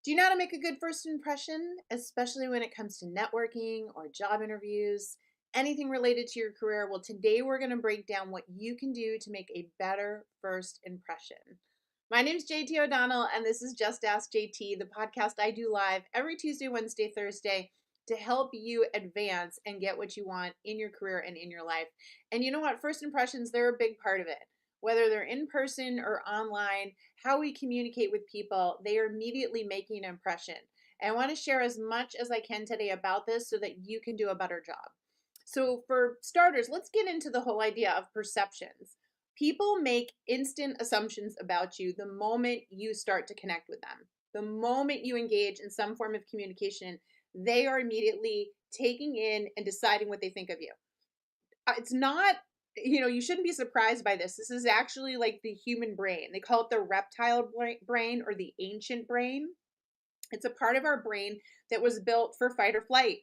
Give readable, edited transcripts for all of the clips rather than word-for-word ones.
Do you know how to make a good first impression, especially when it comes to networking or job interviews, anything related to your career? Well, today we're going to break down what you can do to make a better first impression. My name is JT O'Donnell, and this is Just Ask JT, the podcast I do live every Tuesday, Wednesday, Thursday to help you advance and get what you want in your career and in your life. And you know what? First impressions, they're a big part of it. Whether they're in person or online, how we communicate with people, they are immediately making an impression. And I want to share as much as I can today about this so that you can do a better job. So, for starters, let's get into the whole idea of perceptions. People make instant assumptions about you the moment you start to connect with them. The moment you engage in some form of communication, they are immediately taking in and deciding what they think of you. It's not, you shouldn't be surprised by this. This is actually like the human brain. They call it the reptile brain or the ancient brain. It's a part of our brain that was built for fight or flight,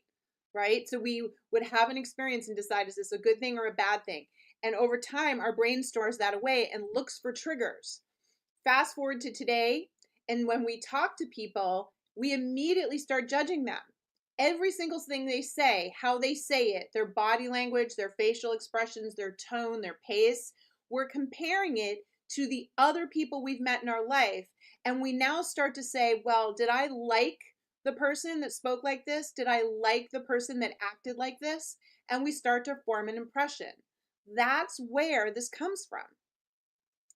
right? So we would have an experience and decide, is this a good thing or a bad thing? And over time, our brain stores that away and looks for triggers. Fast forward to today, and when we talk to people, we immediately start judging them. Every single thing they say, how they say it, their body language, their facial expressions, their tone, their pace, we're comparing it to the other people we've met in our life. And we now start to say, well, did I like the person that spoke like this? Did I like the person that acted like this? And we start to form an impression. That's where this comes from.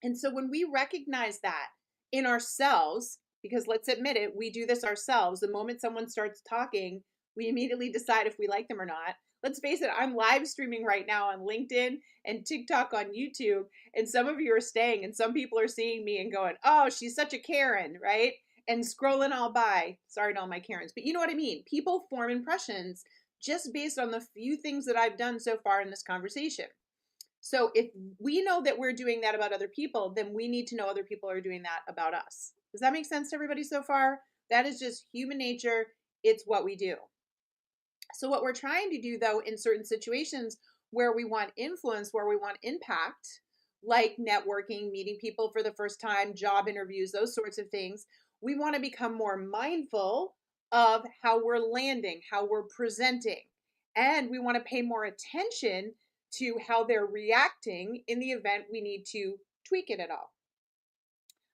And so when we recognize that in ourselves, because let's admit it, we do this ourselves. The moment someone starts talking, we immediately decide if we like them or not. Let's face it, I'm live streaming right now on LinkedIn and TikTok on YouTube, and some of you are staying, and some people are seeing me and going, oh, she's such a Karen, right? And scrolling all by. Sorry to all my Karens, but you know what I mean. People form impressions just based on the few things that I've done so far in this conversation. So if we know that we're doing that about other people, then we need to know other people are doing that about us. Does that make sense to everybody so far? That is just human nature. It's what we do. So what we're trying to do though in certain situations where we want influence, where we want impact, like networking, meeting people for the first time, job interviews, those sorts of things, we want to become more mindful of how we're landing, how we're presenting. And we want to pay more attention to how they're reacting in the event we need to tweak it at all.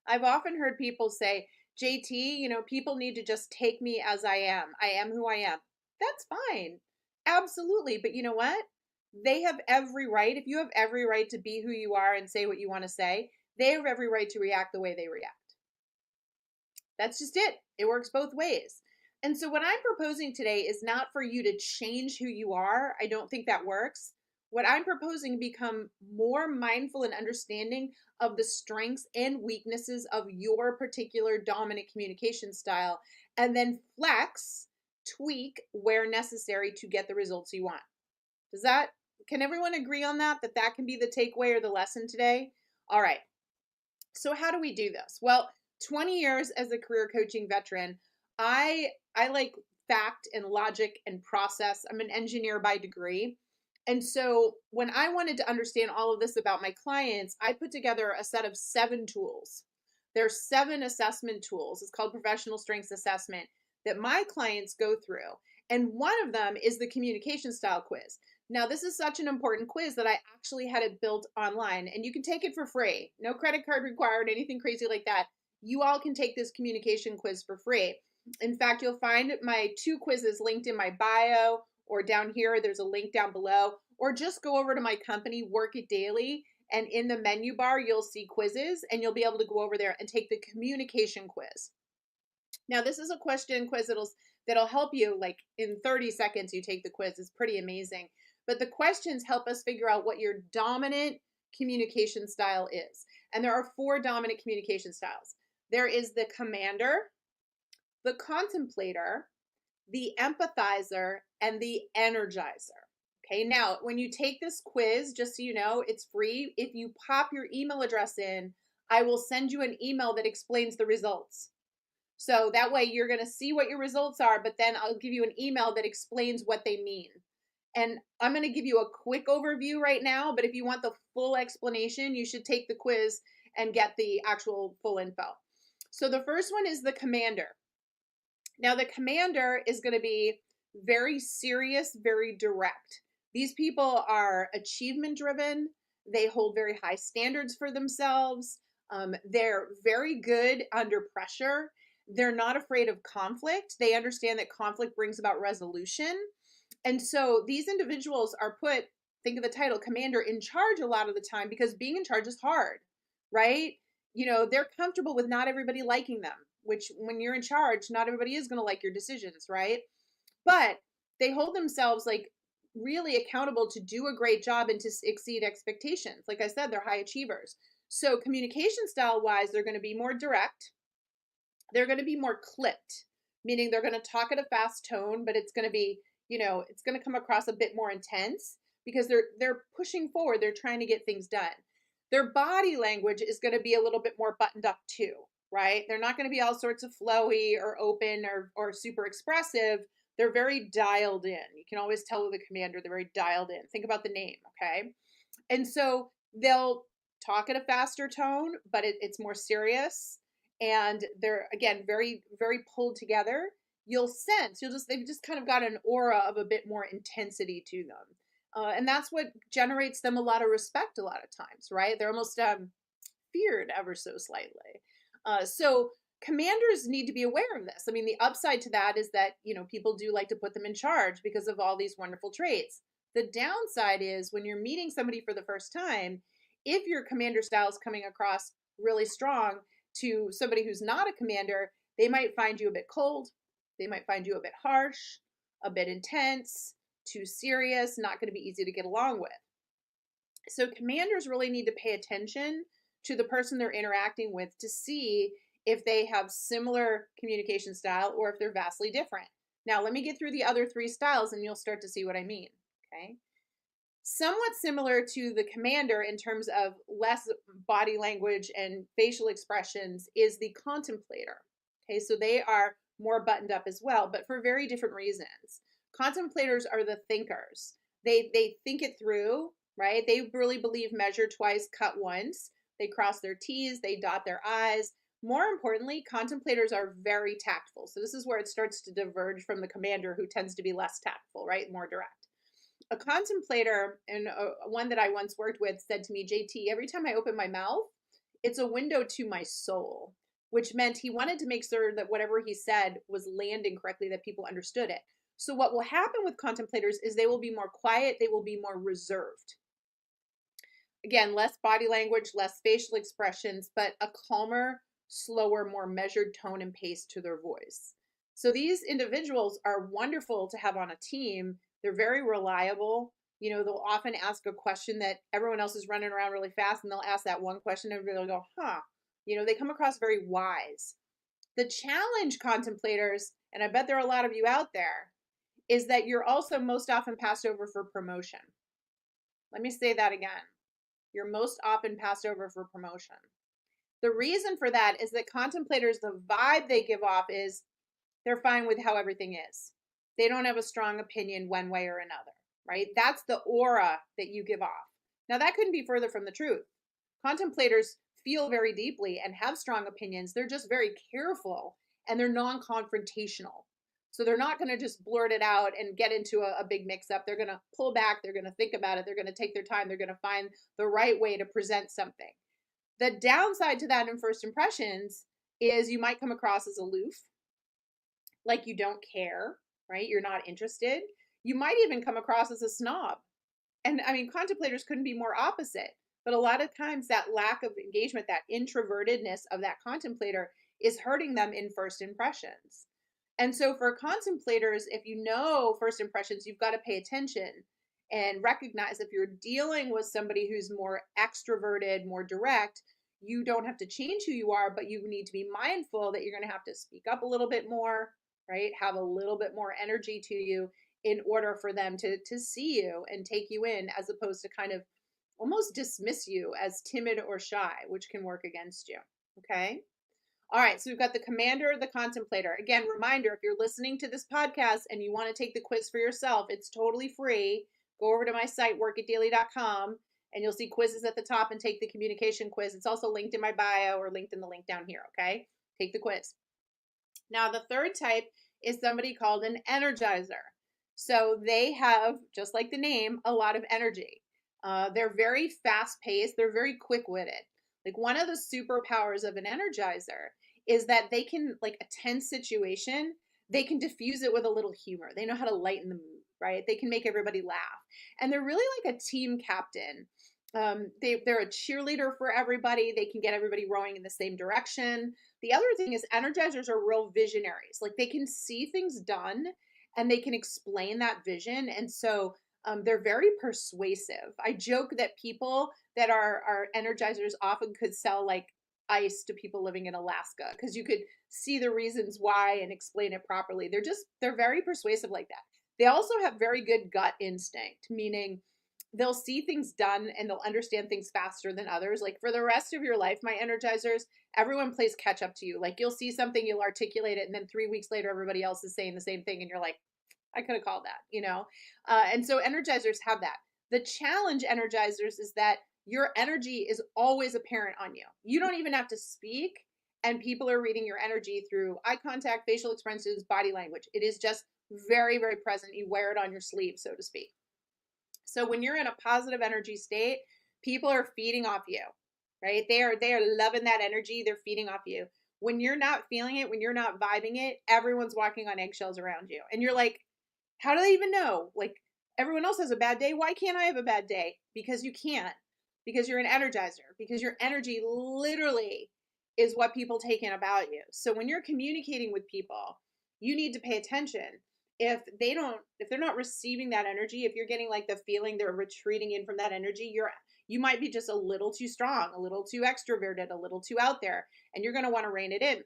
I've often heard people say, JT, people need to just take me as I am. I am who I am. That's fine. Absolutely. But you know what? They have every right. If you have every right to be who you are and say what you want to say, they have every right to react the way they react. That's just it. It works both ways. And so, what I'm proposing today is not for you to change who you are. I don't think that works. What I'm proposing to become more mindful and understanding of the strengths and weaknesses of your particular dominant communication style, and then flex, tweak where necessary to get the results you want. Can everyone agree on that? That can be the takeaway or the lesson today? All right. So how do we do this? Well, 20 years as a career coaching veteran, I like fact and logic and process. I'm an engineer by degree. And so when I wanted to understand all of this about my clients, I put together a set of 7 tools. There's 7 assessment tools. It's called professional strengths assessment that my clients go through. And one of them is the communication style quiz. Now, this is such an important quiz that I actually had it built online, and you can take it for free. No credit card required, anything crazy like that. You all can take this communication quiz for free. In fact, you'll find my 2 quizzes linked in my bio or down here. There's a link down below, or just go over to my company, Work It Daily, and in the menu bar, you'll see quizzes, and you'll be able to go over there and take the communication quiz. Now, this is a question quiz that'll help you, like in 30 seconds, you take the quiz. It's pretty amazing. But the questions help us figure out what your dominant communication style is. And there are 4 dominant communication styles. There is the commander, the contemplator, the empathizer, and the energizer. Okay, now when you take this quiz, just so you know, it's free. If you pop your email address in, I will send you an email that explains the results. So that way you're going to see what your results are, but then I'll give you an email that explains what they mean. And I'm going to give you a quick overview right now, but if you want the full explanation, you should take the quiz and get the actual full info. So the first one is the commander. Now, the commander is going to be very serious, very direct. These people are achievement driven. They hold very high standards for themselves. They're very good under pressure. They're not afraid of conflict. They understand that conflict brings about resolution. And so these individuals are put, think of the title, commander, in charge a lot of the time because being in charge is hard, right? They're comfortable with not everybody liking them, which when you're in charge, not everybody is going to like your decisions, right? But they hold themselves like really accountable to do a great job and to exceed expectations. Like I said, they're high achievers. So communication style wise, they're going to be more direct. They're going to be more clipped, meaning they're going to talk at a fast tone, but it's going to be, it's going to come across a bit more intense because they're pushing forward, they're trying to get things done. Their body language is going to be a little bit more buttoned up too, right? They're not going to be all sorts of flowy or open or super expressive. They're very dialed in. You can always tell with the commander, they're very dialed in. Think about the name, okay? And so they'll talk at a faster tone, but it's more serious. And they're, again, very, very pulled together. They've just kind of got an aura of a bit more intensity to them. And that's what generates them a lot of respect a lot of times, right? They're almost feared ever so slightly. So commanders need to be aware of this. I mean, the upside to that is that, people do like to put them in charge because of all these wonderful traits. The downside is when you're meeting somebody for the first time, if your commander style is coming across really strong to somebody who's not a commander, they might find you a bit cold. They might find you a bit harsh, a bit intense, too serious, not going to be easy to get along with. So commanders really need to pay attention to the person they're interacting with to see if they have similar communication style or if they're vastly different. Now, let me get through the other three styles and you'll start to see what I mean. Okay. Somewhat similar to the commander in terms of less body language and facial expressions is the contemplator. Okay, so they are more buttoned up as well, but for very different reasons. Contemplators are the thinkers. They think it through, right? They really believe measure twice, cut once. They cross their T's, they dot their I's. More importantly, contemplators are very tactful. So this is where it starts to diverge from the commander who tends to be less tactful, right? More direct. A contemplator, and one that I once worked with, said to me, JT, every time I open my mouth, it's a window to my soul, which meant he wanted to make sure that whatever he said was landing correctly, that people understood it. So what will happen with contemplators is they will be more quiet, they will be more reserved. Again, less body language, less facial expressions, but a calmer, slower, more measured tone and pace to their voice. So these individuals are wonderful to have on a team. They're very reliable. They'll often ask a question that everyone else is running around really fast, and they'll ask that one question and everybody will go, huh. They come across very wise. The challenge, contemplators, and I bet there are a lot of you out there, is that you're also most often passed over for promotion. Let me say that again. You're most often passed over for promotion. The reason for that is that contemplators, the vibe they give off is they're fine with how everything is. They don't have a strong opinion one way or another, right? That's the aura that you give off. Now, that couldn't be further from the truth. Contemplators feel very deeply and have strong opinions. They're just very careful and they're non-confrontational. So they're not going to just blurt it out and get into a big mix-up. They're going to pull back. They're going to think about it. They're going to take their time. They're going to find the right way to present something. The downside to that in first impressions is you might come across as aloof, like you don't care, right? You're not interested. You might even come across as a snob. And I mean, contemplators couldn't be more opposite. But a lot of times that lack of engagement, that introvertedness of that contemplator is hurting them in first impressions. And so for contemplators, if you know first impressions, you've got to pay attention and recognize if you're dealing with somebody who's more extroverted, more direct, you don't have to change who you are, but you need to be mindful that you're going to have to speak up a little bit more, right? Have a little bit more energy to you in order for them to see you and take you in, as opposed to kind of almost dismiss you as timid or shy, which can work against you. Okay. All right. So we've got the commander, the contemplator. Again, reminder, if you're listening to this podcast and you want to take the quiz for yourself, it's totally free. Go over to my site, workitdaily.com, and you'll see quizzes at the top and take the communication quiz. It's also linked in my bio or linked in the link down here. Okay. Take the quiz. Now, the third type is somebody called an energizer. So they have, just like the name, a lot of energy. They're very fast paced, they're very quick witted. Like one of the superpowers of an energizer is that they can, like a tense situation, they can diffuse it with a little humor. They know how to lighten the mood, right? They can make everybody laugh. And they're really like a team captain. They're a cheerleader for everybody. They can get everybody rowing in the same direction. The other thing is energizers are real visionaries. Like they can see things done and they can explain that vision. And so they're very persuasive. I joke that people that are energizers often could sell like ice to people living in Alaska because you could see the reasons why and explain it properly. They're very persuasive like that. They also have very good gut instinct, meaning they'll see things done and they'll understand things faster than others. Like for the rest of your life, my energizers, everyone plays catch up to you. Like you'll see something, you'll articulate it, and then 3 weeks later, everybody else is saying the same thing, and you're like, I could have called that, you know? And so energizers have that. The challenge, energizers, is that your energy is always apparent on you. You don't even have to speak, and people are reading your energy through eye contact, facial expressions, body language. It is just very, very present. You wear it on your sleeve, so to speak. So when you're in a positive energy state, people are feeding off you, right? They are loving that energy. They're feeding off you. When you're not feeling it, when you're not vibing it, everyone's walking on eggshells around you. And you're like, how do they even know? Like everyone else has a bad day. Why can't I have a bad day? Because you can't. Because you're an energizer. Because your energy literally is what people take in about you. So when you're communicating with people, you need to pay attention. If they're not receiving that energy, if you're getting like the feeling they're retreating in from that energy, you might be just a little too strong, a little too extroverted, a little too out there, and you're going to want to rein it in.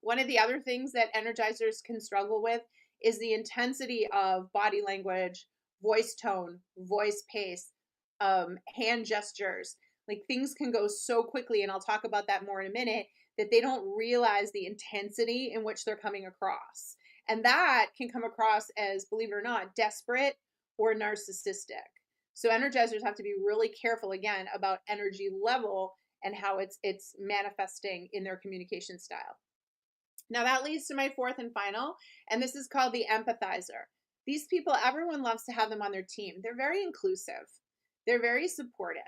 One of the other things that energizers can struggle with is the intensity of body language, voice tone, voice pace, hand gestures. Like things can go so quickly, and I'll talk about that more in a minute, that they don't realize the intensity in which they're coming across. And that can come across as, believe it or not, desperate or narcissistic. So energizers have to be really careful again about energy level and how it's manifesting in their communication style. Now that leads to my fourth and final, and this is called the empathizer. These people, everyone loves to have them on their team. They're very inclusive. They're very supportive.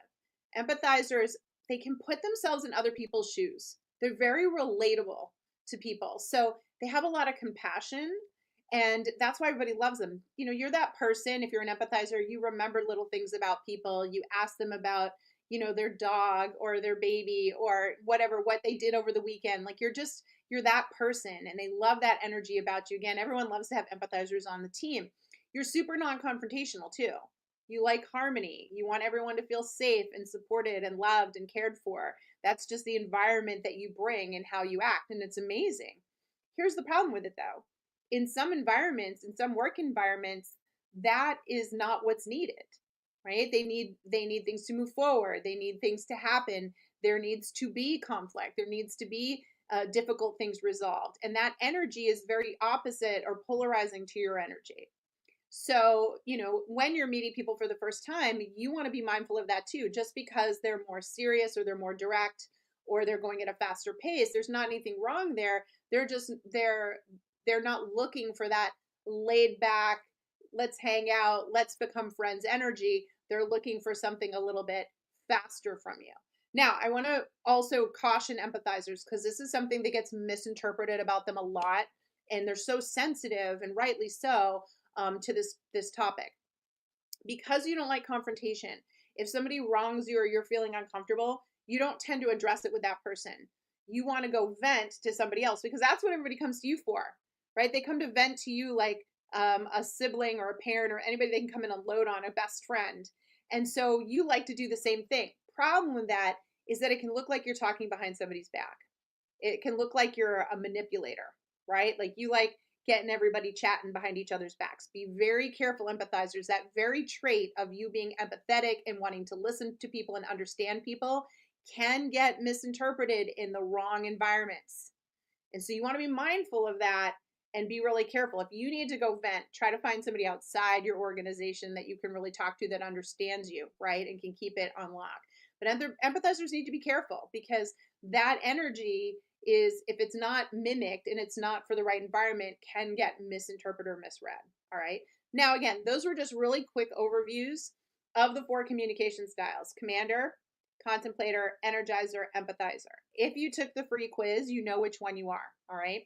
Empathizers, they can put themselves in other people's shoes. They're very relatable to people. So they have a lot of compassion, and that's why everybody loves them. You know, you're that person, if you're an empathizer, you remember little things about people. You ask them about, you know, their dog or their baby or whatever, what they did over the weekend. Like you're that person, and they love that energy about you. Again, everyone loves to have empathizers on the team. You're super non-confrontational too. You like harmony. You want everyone to feel safe and supported and loved and cared for. That's just the environment that you bring and how you act, and it's amazing. Here's the problem with it though. In some environments, in some work environments, that is not what's needed, right? They need things to move forward. They need things to happen. There needs to be conflict. There needs to be difficult things resolved. And that energy is very opposite or polarizing to your energy. So, you know, when you're meeting people for the first time, you want to be mindful of that too. Just because they're more serious or they're more direct or they're going at a faster pace, there's not anything wrong there. They're not looking for that laid back, let's hang out, let's become friends energy. They're looking for something a little bit faster from you. Now, I want to also caution empathizers because this is something that gets misinterpreted about them a lot, and they're so sensitive, and rightly so, to this topic. Because you don't like confrontation, if somebody wrongs you or you're feeling uncomfortable, you don't tend to address it with that person. You want to go vent to somebody else because that's what everybody comes to you for, right? They come to vent to you like a sibling or a parent or anybody they can come in and load on, a best friend. And so you like to do the same thing. Problem with that is that it can look like you're talking behind somebody's back. It can look like you're a manipulator, right? Like you like getting everybody chatting behind each other's backs. Be very careful, empathizers. That very trait of you being empathetic and wanting to listen to people and understand people can get misinterpreted in the wrong environments. And so you want to be mindful of that and be really careful. If you need to go vent, try to find somebody outside your organization that you can really talk to that understands you, right? And can keep it on lock. But empathizers need to be careful because that energy is if it's not mimicked and it's not for the right environment, can get misinterpreted or misread. All right. Now, again, those were just really quick overviews of the 4 communication styles: commander, contemplator, energizer, empathizer. If you took the free quiz, you know which one you are. All right.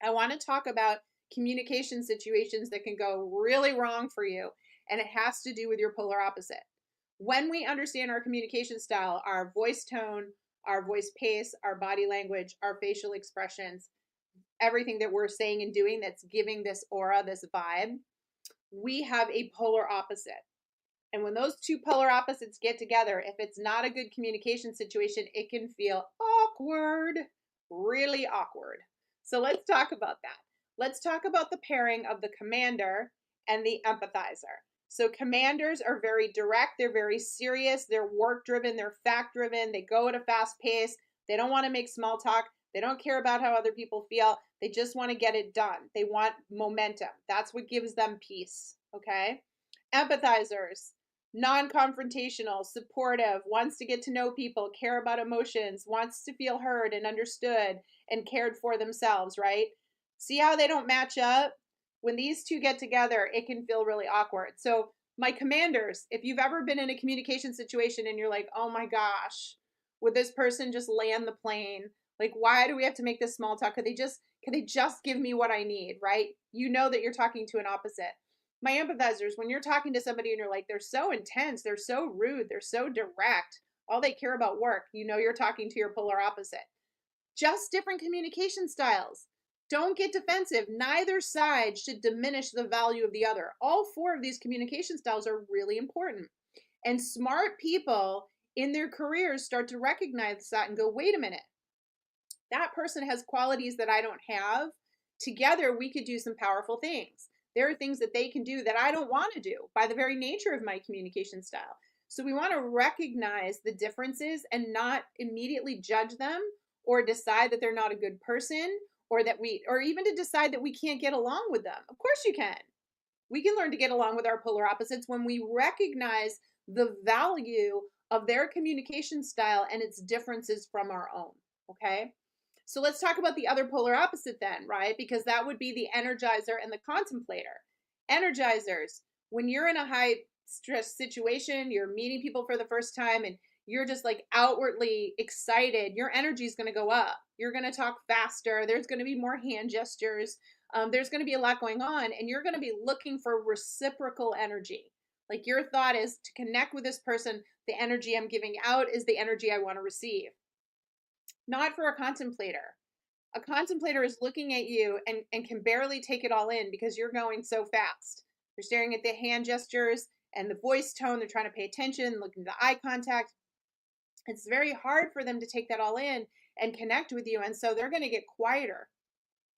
I want to talk about communication situations that can go really wrong for you, and it has to do with your polar opposite. When we understand our communication style, our voice tone, our voice pace, our body language, our facial expressions, everything that we're saying and doing that's giving this aura, this vibe, we have a polar opposite. And when those 2 polar opposites get together, if it's not a good communication situation, it can feel awkward, really awkward. So let's talk about that. Let's talk about the pairing of the commander and the empathizer. So commanders are very direct, they're very serious, they're work driven, they're fact driven, they go at a fast pace, they don't want to make small talk, they don't care about how other people feel, they just want to get it done. They want momentum. That's what gives them peace, okay? Empathizers, non-confrontational, supportive, wants to get to know people, care about emotions, wants to feel heard and understood and cared for themselves, right? See how they don't match up? When these 2 get together, it can feel really awkward. So, my commanders, if you've ever been in a communication situation and you're like, "Oh my gosh, would this person just land the plane? Like, why do we have to make this small talk? Could they just give me what I need?" Right? You know that you're talking to an opposite. My empathizers, when you're talking to somebody and you're like, they're so intense, they're so rude, they're so direct, all they care about work, you know you're talking to your polar opposite. Just different communication styles. Don't get defensive. Neither side should diminish the value of the other. All 4 of these communication styles are really important. And smart people in their careers start to recognize that and go, wait a minute, that person has qualities that I don't have. Together, we could do some powerful things. There are things that they can do that I don't want to do by the very nature of my communication style. So we want to recognize the differences and not immediately judge them or decide that they're not a good person or even to decide that we can't get along with them. Of course you can. We can learn to get along with our polar opposites when we recognize the value of their communication style and its differences from our own. Okay? So let's talk about the other polar opposite then, right? Because that would be the energizer and the contemplator. Energizers, when you're in a high stress situation, you're meeting people for the first time and you're just like outwardly excited, your energy is going to go up. You're going to talk faster. There's going to be more hand gestures. There's going to be a lot going on, and you're going to be looking for reciprocal energy. Like your thought is to connect with this person, the energy I'm giving out is the energy I want to receive. Not for a contemplator. A contemplator is looking at you and can barely take it all in because you're going so fast. They're staring at the hand gestures and the voice tone. They're trying to pay attention, looking at the eye contact. It's very hard for them to take that all in and connect with you. And so they're going to get quieter.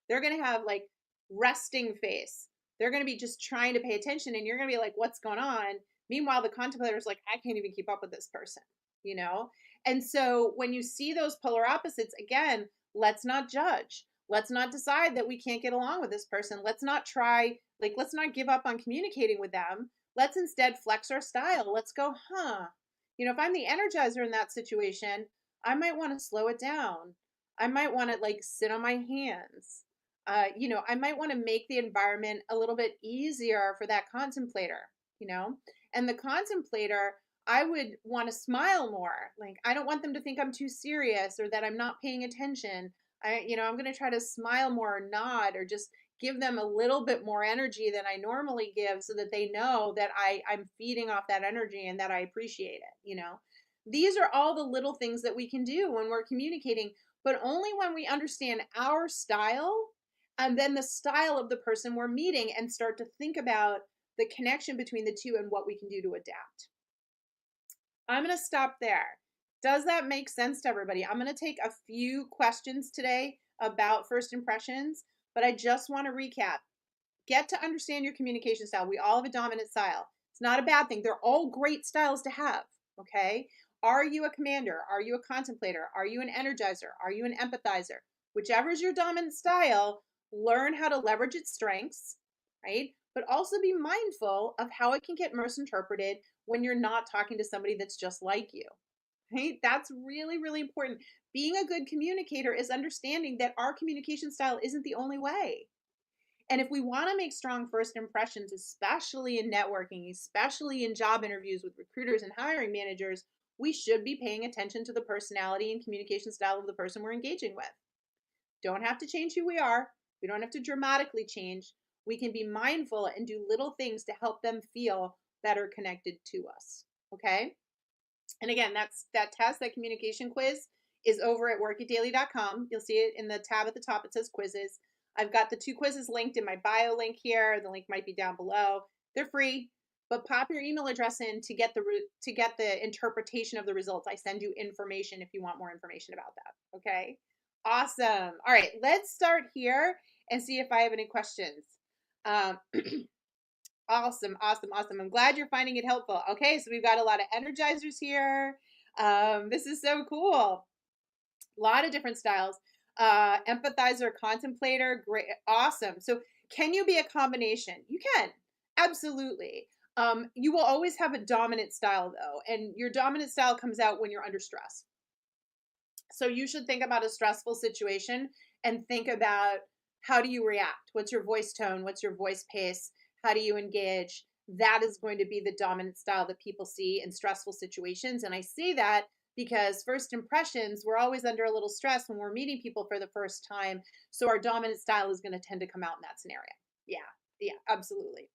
They're going to have like resting face. They're going to be just trying to pay attention and you're going to be like, what's going on? Meanwhile, the contemplator is like, I can't even keep up with this person, you know? And so when you see those polar opposites, again, let's not judge. Let's not decide that we can't get along with this person. Let's not let's not give up on communicating with them. Let's instead flex our style. Let's go, if I'm the energizer in that situation, I might want to slow it down. I might want to like sit on my hands. I might want to make the environment a little bit easier for that contemplator, you know? And the contemplator, I would want to smile more. Like, I don't want them to think I'm too serious or that I'm not paying attention. I'm going to try to smile more or nod or just give them a little bit more energy than I normally give so that they know that I'm feeding off that energy and that I appreciate it. These are all the little things that we can do when we're communicating, but only when we understand our style and then the style of the person we're meeting and start to think about the connection between the 2 and what we can do to adapt. I'm going to stop there. Does that make sense to everybody? I'm going to take a few questions today about first impressions, but I just want to recap. Get to understand your communication style. We all have a dominant style. It's not a bad thing. They're all great styles to have, okay? Are you a commander? Are you a contemplator? Are you an energizer? Are you an empathizer? Whichever is your dominant style, learn how to leverage its strengths, right? But also be mindful of how it can get misinterpreted when you're not talking to somebody that's just like you. right? That's really, really important. Being a good communicator is understanding that our communication style isn't the only way. And if we want to make strong first impressions, especially in networking, especially in job interviews with recruiters and hiring managers, we should be paying attention to the personality and communication style of the person we're engaging with. Don't have to change who we are. We don't have to dramatically change. We can be mindful and do little things to help them feel better connected to us. Okay? And again, that test, that communication quiz is over at workitdaily.com. You'll see it in the tab at the top. It says quizzes. I've got the 2 quizzes linked in my bio link here. The link might be down below. They're free, but pop your email address in to get the interpretation of the results. I send you information if you want more information about that. Okay? Awesome. All right, let's start here and see if I have any questions. Um, Awesome, awesome, awesome. I'm glad you're finding it helpful. Okay, so we've got a lot of energizers here. This is so cool. A lot of different styles. Empathizer, contemplator, great, awesome. So can you be a combination? You can, absolutely. You will always have a dominant style though, and your dominant style comes out when you're under stress. So you should think about a stressful situation and think about, how do you react? What's your voice tone? What's your voice pace? How do you engage? That is going to be the dominant style that people see in stressful situations. And I say that because first impressions, we're always under a little stress when we're meeting people for the first time. So our dominant style is going to tend to come out in that scenario. Yeah, yeah, absolutely.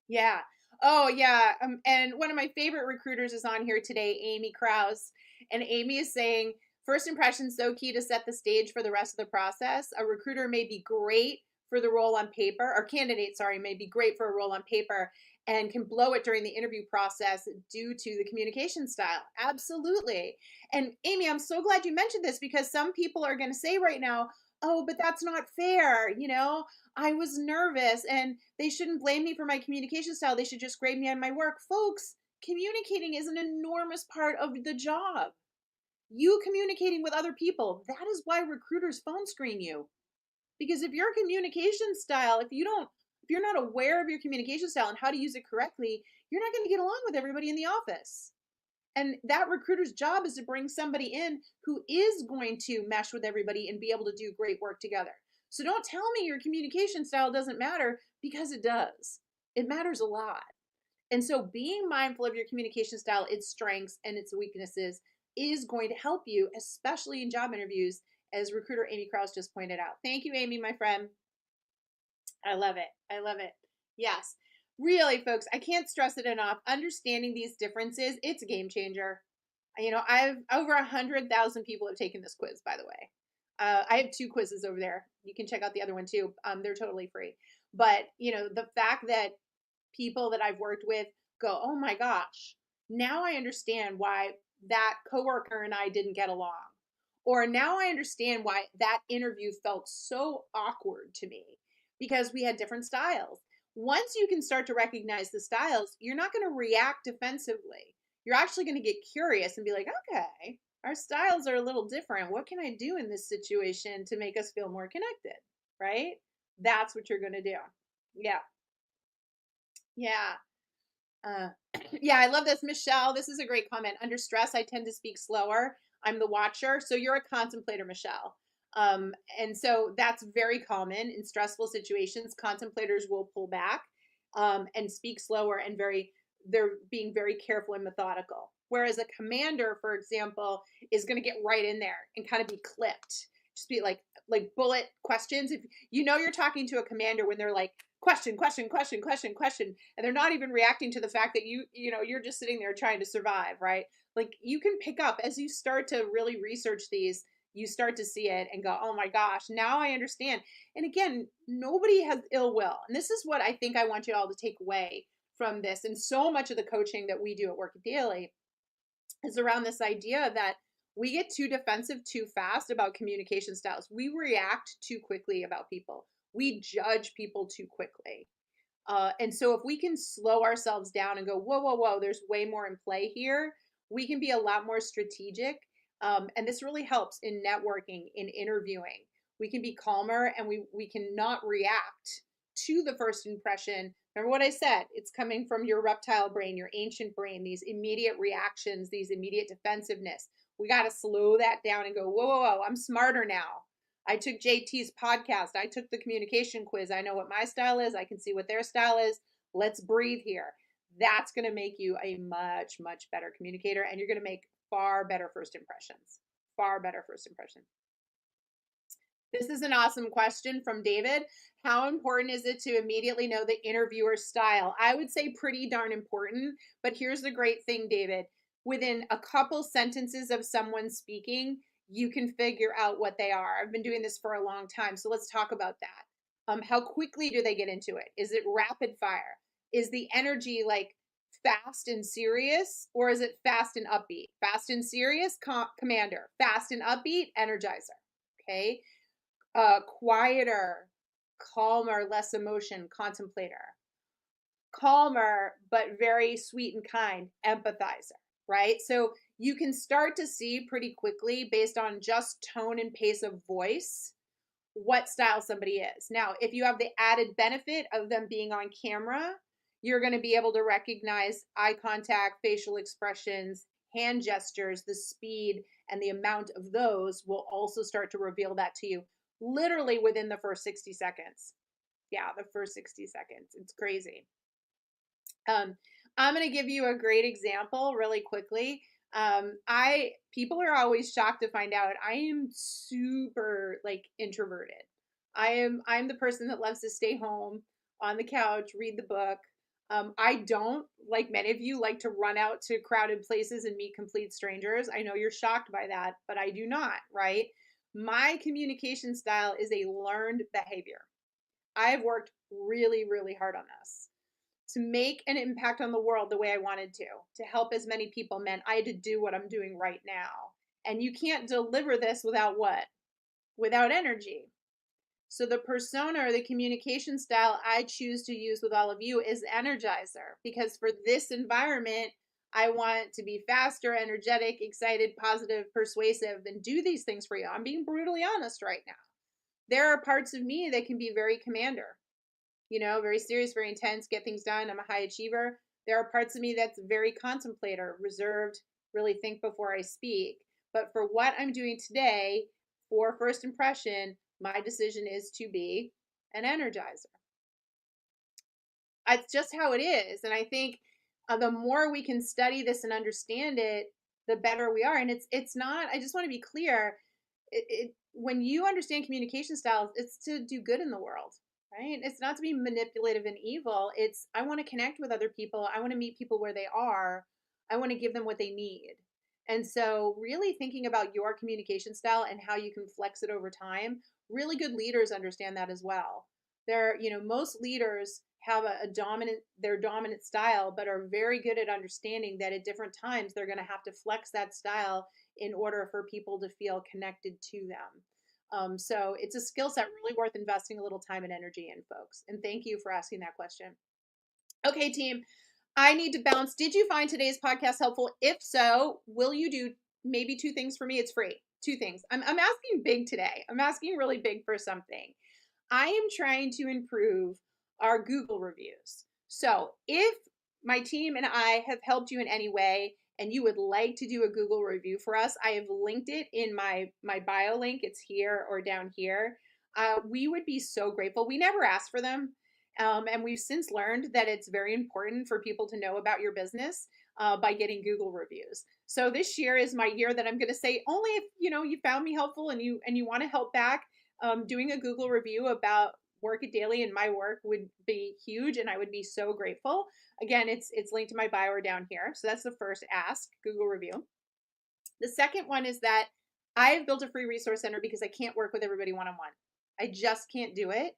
Yeah. Oh, yeah. And one of my favorite recruiters is on here today, Amy Krause. And Amy is saying, first impression so key to set the stage for the rest of the process. A recruiter may be great for the role on paper, or candidate, sorry, may be great for a role on paper and can blow it during the interview process due to the communication style. Absolutely. And Amy, I'm so glad you mentioned this, because some people are going to say right now, oh, but that's not fair. I was nervous and they shouldn't blame me for my communication style. They should just grade me on my work. Folks, communicating is an enormous part of the job. You communicating with other people, that is why recruiters phone screen you. Because if your communication style, if you're not aware of your communication style and how to use it correctly, you're not going to get along with everybody in the office. And that recruiter's job is to bring somebody in who is going to mesh with everybody and be able to do great work together. So don't tell me your communication style doesn't matter, because it does. It matters a lot. And so being mindful of your communication style, its strengths and its weaknesses, is going to help you, especially in job interviews, as recruiter Amy Krause just pointed out. Thank you, Amy, my friend. I love it. I love it. Yes. Really, folks, I can't stress it enough. Understanding these differences, it's a game changer. I've over 100,000 people have taken this quiz, by the way. I have 2 quizzes over there. You can check out the other one too. They're totally free. But, the fact that people that I've worked with go, oh my gosh, now I understand why that coworker and I didn't get along. Or now I understand why that interview felt so awkward to me, because we had different styles. Once you can start to recognize the styles, you're not going to react defensively. You're actually going to get curious and be like, okay, our styles are a little different. What can I do in this situation to make us feel more connected? Right? That's what you're going to do. Yeah. Yeah. Uh, yeah, I love this. Michelle, this is a great comment. Under stress, I tend to speak slower. I'm the watcher. So you're a contemplator, Michelle. And so that's very common in stressful situations. Contemplators will pull back and speak slower, and they're being very careful and methodical. Whereas a commander, for example, is going to get right in there and kind of be clipped. Just be like bullet questions. If you're talking to a commander when they're like, question, question, question, question, question, and they're not even reacting to the fact that you're just sitting there trying to survive, right? Like, you can pick up as you start to really research these, you start to see it and go, oh my gosh, now I understand. And again, nobody has ill will. And this is what I think I want you all to take away from this. And so much of the coaching that we do at Work It Daily is around this idea that we get too defensive too fast about communication styles. We react too quickly about people. We judge people too quickly. And so if we can slow ourselves down and go, whoa, whoa, whoa, there's way more in play here, we can be a lot more strategic. And this really helps in networking, in interviewing. We can be calmer, and we can not react to the first impression. Remember what I said? It's coming from your reptile brain, your ancient brain, these immediate reactions, these immediate defensiveness. We got to slow that down and go, whoa, whoa, whoa, I'm smarter now. I took JT's podcast. I took the communication quiz. I know what my style is. I can see what their style is. Let's breathe here. That's going to make you a much, much better communicator, and you're going to make far better first impressions. Far better first impression. This is an awesome question from David. How important is it to immediately know the interviewer's style? I would say pretty darn important, but here's the great thing, David. Within a couple sentences of someone speaking, you can figure out what they are. I've been doing this for a long time, so let's talk about that. How quickly do they get into it? Is it rapid fire? Is the energy like fast and serious, or is it fast and upbeat? Fast and serious, commander. Fast and upbeat, energizer. Okay. Quieter, calmer, less emotion, contemplator. Calmer, but very sweet and kind, empathizer, right? So you can start to see pretty quickly, based on just tone and pace of voice, what style somebody is. Now, if you have the added benefit of them being on camera, you're going to be able to recognize eye contact, facial expressions, hand gestures, the speed and the amount of those will also start to reveal that to you literally within the first 60 seconds. Yeah, the first 60 seconds. It's crazy. I'm going to give you a great example really quickly. People are always shocked to find out I am super like introverted. I'm the person that loves to stay home on the couch, read the book. I don't, like many of you, like to run out to crowded places and meet complete strangers. I know you're shocked by that, but I do not, right? My communication style is a learned behavior. I've worked really, really hard on this to make an impact on the world the way I wanted to help as many people meant I had to do what I'm doing right now. And you can't deliver this without what? Without energy. So the persona or the communication style I choose to use with all of you is energizer, because for this environment, I want to be faster, energetic, excited, positive, persuasive, and do these things for you. I'm being brutally honest right now. There are parts of me that can be very commander, very serious, very intense, get things done. I'm a high achiever. There are parts of me that's very contemplator, reserved, really think before I speak. But for what I'm doing today, for first impression, my decision is to be an energizer. It's just how it is. And I think the more we can study this and understand it, the better we are. And it's not, I just want to be clear, when you understand communication styles, it's to do good in the world, right? It's not to be manipulative and evil. It's, I want to connect with other people. I want to meet people where they are. I want to give them what they need. And so really thinking about your communication style and how you can flex it over time, really good leaders understand that as well. Most leaders have their dominant style, but are very good at understanding that at different times they're going to have to flex that style in order for people to feel connected to them. So it's a skill set really worth investing a little time and energy in, folks. And thank you for asking that question. Okay, team, I need to bounce. Did you find today's podcast helpful? If so, will you do maybe 2 things for me? It's free. 2 things. I'm asking big today. I'm asking really big for something. I am trying to improve our Google reviews. So if my team and I have helped you in any way and you would like to do a Google review for us, I have linked it in my bio link. It's here or down here. We would be so grateful. We never ask for them. And we've since learned that it's very important for people to know about your business by getting Google reviews. So this year is my year that I'm going to say, only if you found me helpful and you want to help back, doing a Google review about Work It Daily and my work would be huge, and I would be so grateful. Again, it's linked to my bio or down here. So that's the first ask, Google review. The second one is that I've built a free resource center because I can't work with everybody one-on-one. I just can't do it.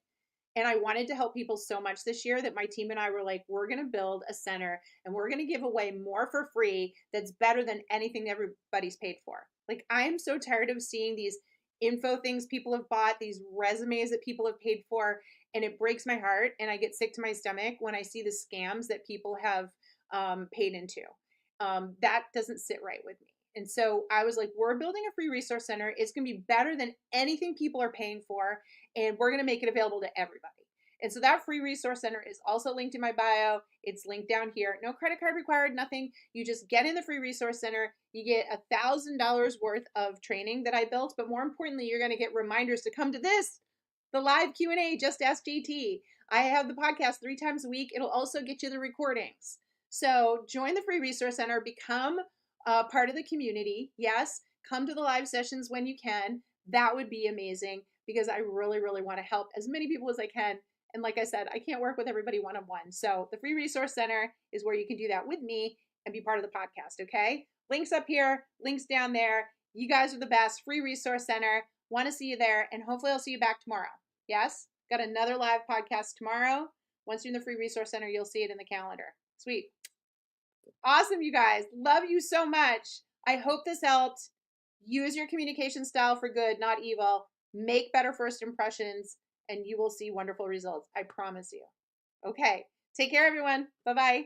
And I wanted to help people so much this year that my team and I were like, we're going to build a center and we're going to give away more for free that's better than anything everybody's paid for. Like, I am so tired of seeing these info things people have bought, these resumes that people have paid for, and it breaks my heart and I get sick to my stomach when I see the scams that people have paid into. That doesn't sit right with me. And so I was like, we're building a free resource center. It's going to be better than anything people are paying for, and we're going to make it available to everybody. And so that free resource center is also linked in my bio. It's linked down here. No credit card required, nothing. You just get in the free resource center. You get $1,000 worth of training that I built, but more importantly, you're going to get reminders to come to this, the live Q&A, Just Ask JT. I have the podcast 3 times a week. It'll also get you the recordings. So join the free resource center, become part of the community. Yes, come to the live sessions when you can. That would be amazing because I really, really want to help as many people as I can. And like I said, I can't work with everybody one-on-one. So the free resource center is where you can do that with me and be part of the podcast, okay? Links up here, links down there. You guys are the best. Free resource center. Want to see you there. And hopefully I'll see you back tomorrow. Yes? Got another live podcast tomorrow. Once you're in the free resource center, you'll see it in the calendar. Sweet. Awesome, you guys. Love you so much. I hope this helped. Use your communication style for good, not evil. Make better first impressions, and you will see wonderful results. I promise you. Okay. Take care, everyone. Bye-bye.